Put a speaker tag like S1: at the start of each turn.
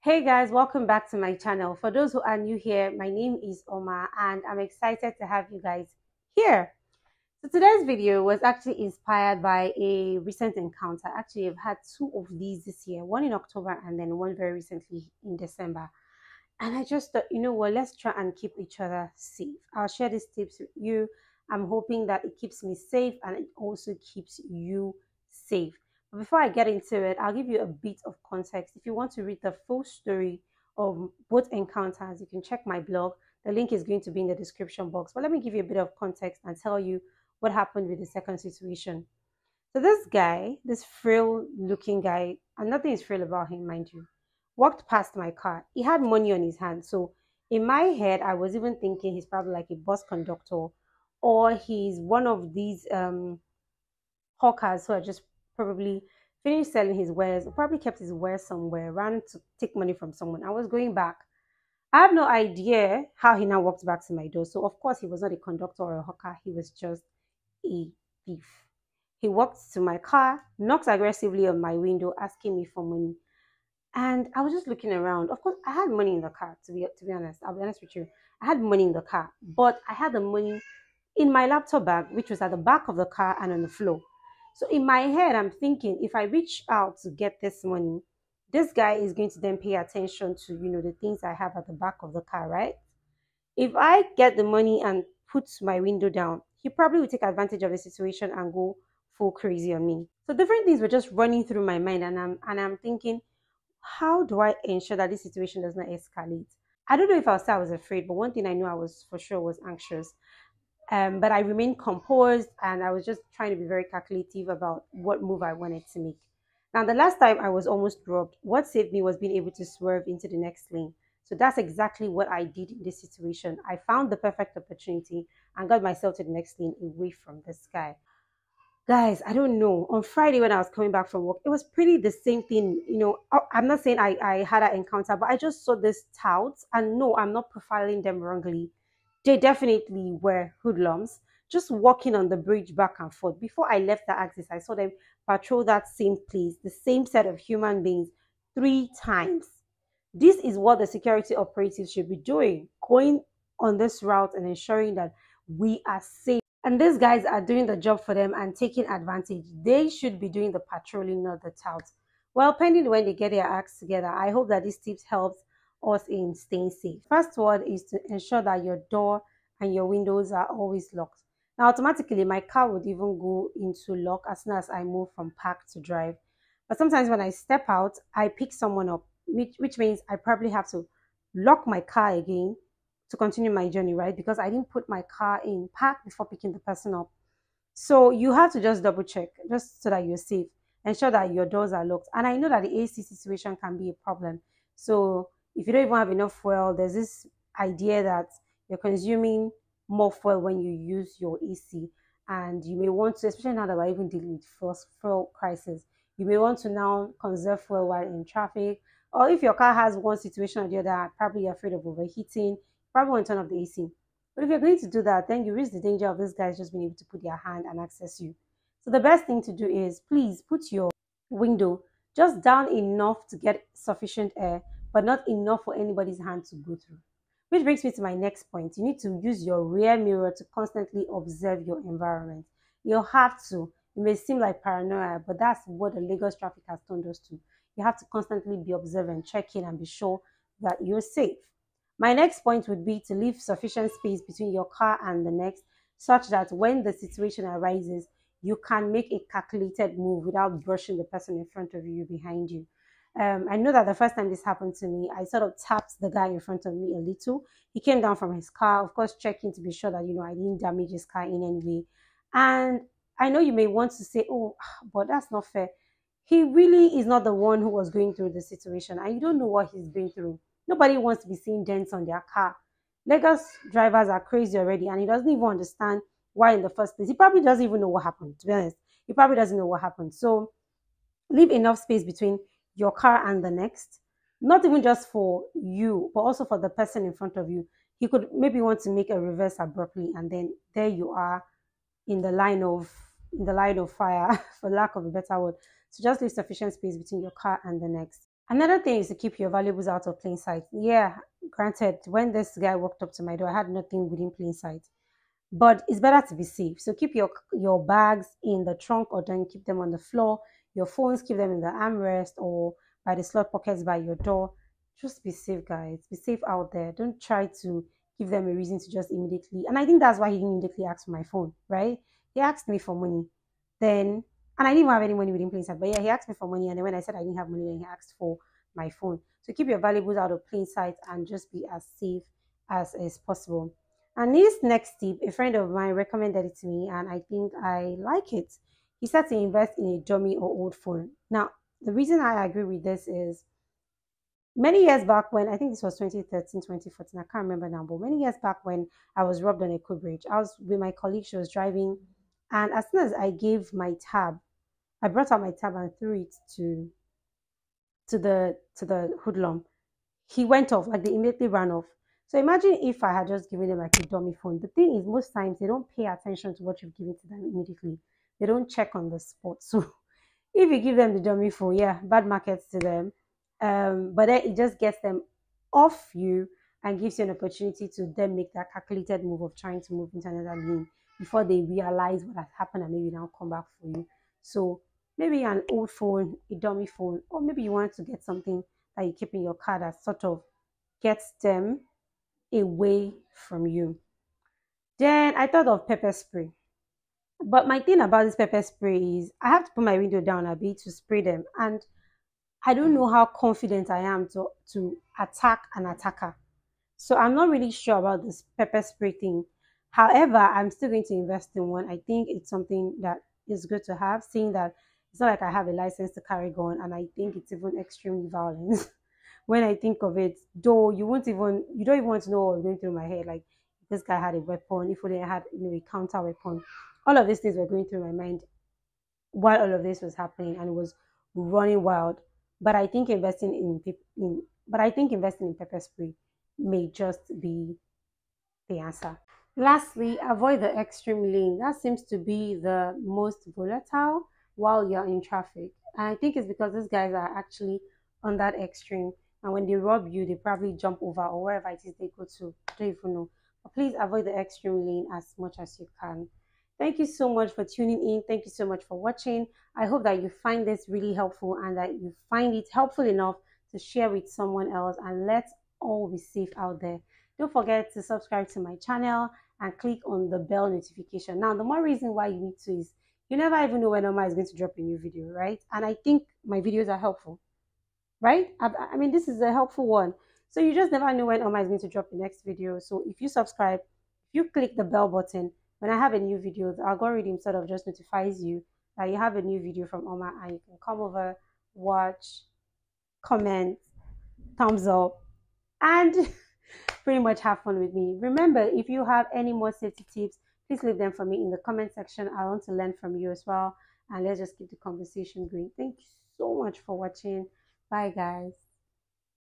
S1: Hey guys, welcome back to my channel. For those who are new here, my name is Oma and I'm excited to have you guys here. So today's video was actually inspired by a recent encounter. Actually, I've had two of these this year, one in October and then one very recently in December. And I just thought, you know what, let's try and keep each other safe. I'll share these tips with you. I'm hoping that it keeps me safe and it also keeps you safe. But before I get into it, I'll give you a bit of context. If you want to read the full story of both encounters, you can check my blog. The link is going to be in the description box. But let me give you a bit of context and tell you what happened with the second situation. So this guy, this frail looking guy, and nothing is frail about him, mind you, walked past my car. He had money on his hand. So in my head, I was even thinking he's probably like a bus conductor or he's one of these hawkers who are just probably finished selling his wares or probably kept his wares somewhere, ran to take money from someone. I was going back. I have no idea how he now walked back to my door. So of course he was not a conductor or a hawker. He was just a thief. He walked to my car, knocked aggressively on my window, asking me for money. And I was just looking around. Of course, I had money in the car, to be honest. I'll be honest with you. I had money in the car, but I had the money in my laptop bag, which was at the back of the car and on the floor. So in my head, I'm thinking if I reach out to get this money, this guy is going to then pay attention to, the things I have at the back of the car, right? If I get the money and put my window down, he probably will take advantage of the situation and go full crazy on me. So different things were just running through my mind, and I'm thinking, how do I ensure that this situation does not escalate? I don't know if I'll say I was afraid, but one thing I knew I was for sure was anxious. But I remained composed and I was just trying to be very calculative about what move I wanted to make. Now, the last time I was almost robbed, what saved me was being able to swerve into the next lane. So that's exactly what I did in this situation. I found the perfect opportunity and got myself to the next lane away from this guy. Guys, I don't know. On Friday, when I was coming back from work, it was pretty the same thing. I'm not saying I had an encounter, but I just saw this touts. And no, I'm not profiling them wrongly. They definitely were hoodlums, just walking on the bridge back and forth. Before I left the axis, I saw them patrol that same place, the same set of human beings, 3 times. This is what the security operatives should be doing, going on this route and ensuring that we are safe. And these guys are doing the job for them and taking advantage. They should be doing the patrolling, not the touts. Well, pending when they get their acts together, I hope that these tips helps us in staying safe. First one is to ensure that your door and your windows are always locked. Now, automatically, my car would even go into lock as soon as I move from park to drive. But sometimes when I step out, I pick someone up, which means I probably have to lock my car again to continue my journey, right? Because I didn't put my car in park before picking the person up. So you have to just double check just so that you're safe. Ensure that your doors are locked. And I know that the AC situation can be a problem. So if you don't even have enough fuel, there's this idea that you're consuming more fuel when you use your AC. And you may want to, especially now that we're even dealing with fuel crisis, you may want to now conserve fuel while in traffic. Or if your car has one situation or the other, probably you're afraid of overheating, probably want to turn off the AC. But if you're going to do that, then you risk the danger of these guys just being able to put their hand and access you. So the best thing to do is please put your window just down enough to get sufficient air, but not enough for anybody's hand to go through. Which brings me to my next point. You need to use your rear mirror to constantly observe your environment. You'll have to. It may seem like paranoia, but that's what the Lagos traffic has turned us to. You have to constantly be observant, check in, and be sure that you're safe. My next point would be to leave sufficient space between your car and the next, such that when the situation arises, you can make a calculated move without brushing the person in front of you behind you. I know that the first time this happened to me, I sort of tapped the guy in front of me a little. He came down from his car, of course, checking to be sure that, I didn't damage his car in any way. And I know you may want to say, oh, but that's not fair. He really is not the one who was going through the situation, and you don't know what he's been through. Nobody wants to be seeing dents on their car. Lagos drivers are crazy already, and he doesn't even understand why in the first place. He probably doesn't even know what happened, to be honest. He probably doesn't know what happened. So leave enough space between your car and the next, not even just for you, but also for the person in front of you. He could maybe want to make a reverse abruptly, and then there you are in the line of fire, for lack of a better word. So just leave sufficient space between your car and the next. Another thing is to keep your valuables out of plain sight. Yeah, granted, when this guy walked up to my door, I had nothing within plain sight. But it's better to be safe. So keep your bags in the trunk, or then keep them on the floor. Your phones, keep them in the armrest or by the slot pockets by your door. Just be safe, guys. Be safe out there. Don't try to give them a reason to just immediately. And I think that's why he didn't immediately ask for my phone, right? He asked me for money. Then, and I didn't even have any money within plain sight. But yeah, he asked me for money. And then when I said I didn't have money, then he asked for my phone. So keep your valuables out of plain sight and just be as safe as is possible. And this next tip, a friend of mine recommended it to me, and I think I like it. He said to invest in a dummy or old phone. Now, the reason I agree with this is many years back when, I think this was 2013, 2014, I can't remember now, but many years back when I was robbed on a bridge, I was with my colleague, she was driving, and as soon as I gave my tab, I brought out my tab and threw it to the hoodlum. He went off, like they immediately ran off. So imagine if I had just given them like a dummy phone. The thing is, most times they don't pay attention to what you've given to them immediately. They don't check on the spot. So if you give them the dummy phone, yeah, bad markets to them. But then it just gets them off you and gives you an opportunity to then make that calculated move of trying to move into another lane before they realize what has happened and maybe now come back for you. So maybe an old phone, a dummy phone, or maybe you want to get something that you keep in your car that sort of gets them away from you. Then I thought of pepper spray. But my thing about this pepper spray is I have to put my window down a bit to spray them. And I don't know how confident I am to attack an attacker. So I'm not really sure about this pepper spray thing. However, I'm still going to invest in one. I think it's something that is good to have, seeing that it's not like I have a license to carry gun, and I think it's even extremely violent. When I think of it, though you don't even want to know what was going through my head. Like if this guy had a weapon, if they had a counter weapon. All of these things were going through my mind while all of this was happening, and it was running wild. But I think investing in pepper spray may just be the answer. Lastly, avoid the extreme lane. That seems to be the most volatile while you're in traffic. And I think it's because these guys are actually on that extreme. And when they rob you, they probably jump over or wherever it is they go to. I don't even know. But please avoid the extreme lane as much as you can. Thank you so much for tuning in. Thank you so much for watching. I hope that you find this really helpful and that you find it helpful enough to share with someone else. And let's all be safe out there. Don't forget to subscribe to my channel and click on the bell notification. Now, the more reason why you need to is you never even know when Oma is going to drop a new video, right? And I think my videos are helpful, right? I mean, this is a helpful one. So you just never know when Oma is going to drop the next video. So if you subscribe, if you click the bell button, when I have a new video, the algorithm sort of just notifies you that you have a new video from Oma, and you can come over, watch, comment, thumbs up, and pretty much have fun with me. Remember, if you have any more safety tips, please leave them for me in the comment section. I want to learn from you as well. And let's just keep the conversation going. Thank you so much for watching. Bye, guys.